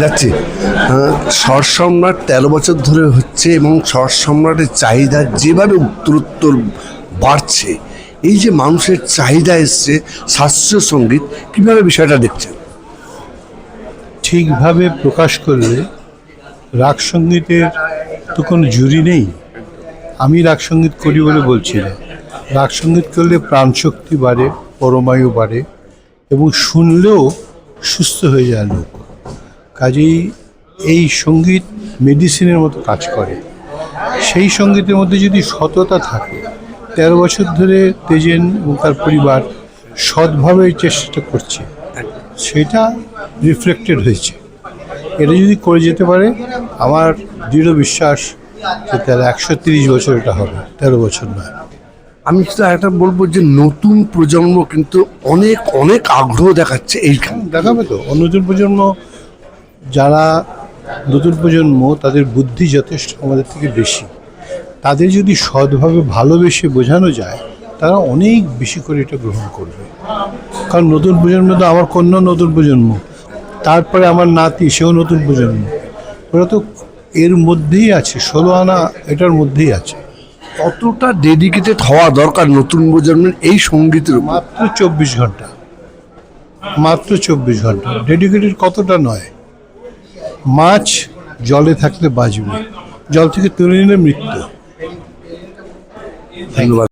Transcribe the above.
যাচ্ছি। শর সম্রাট 13 বছর ধরে হচ্ছে এবং শর সম্রাটের চাহিদা যেভাবে উত্তরোত্তর বাড়ছে, এই যে মানুষের চাহিদা এসছে শাস্ত্রীয় সঙ্গীত, কীভাবে বিষয়টা দেখছেন? ঠিকভাবে প্রকাশ করলে রাগ সঙ্গীতের তো কোনো জুরি নেই। আমি রাগ সঙ্গীত করি বলে বলছি না। রাগ সঙ্গীত করলে প্রাণশক্তি বাড়ে, পরমায়ু বাড়ে এবং শুনলেও সুস্থ হয়ে যায় লোক। কাজেই এই সঙ্গীত মেডিসিনের মতো কাজ করে। সেই সঙ্গীতের মধ্যে যদি সততা থাকে, 13 বছর ধরে তেজেন এবং তার পরিবার সৎভাবে এই চেষ্টাটা করছে, সেটা রিফ্লেক্টেড হয়েছে। এটা যদি করে যেতে পারে, আমার দৃঢ় বিশ্বাস যে তারা 130 বছর এটা হবে, 13 বছর নয়। আমি শুধু একটা বলবো যে নতুন প্রজন্ম কিন্তু অনেক অনেক আগ্রহ দেখাচ্ছে এইখানে। দেখাবে তো নতুন প্রজন্ম, যারা নতুন প্রজন্ম তাদের বুদ্ধি যথেষ্ট আমাদের থেকে বেশি। তাদের যদি সৎভাবে ভালোবেসে বোঝানো যায়, তারা অনেক বেশি করে এটা গ্রহণ করবে। কারণ নতুন প্রজন্ম তো আমার কন্যা নতুন প্রজন্ম, তারপরে আমার নাতি সেও নতুন প্রজন্ম। ওরা তো এর মধ্যেই আছে, 16 আনা এটার মধ্যেই আছে। কতটা ডেডিকেটেড হওয়া দরকার নতুন প্রজন্মের এই সঙ্গীতের উপর? মাত্র 24 ঘন্টা, মাত্র 24 ঘন্টা। ডেডিকেটেড কতটা নয়। মাছ জলে থাকলে বাঁচবে, জল থেকে তুলে নিলে মৃত্যু। ধন্যবাদ।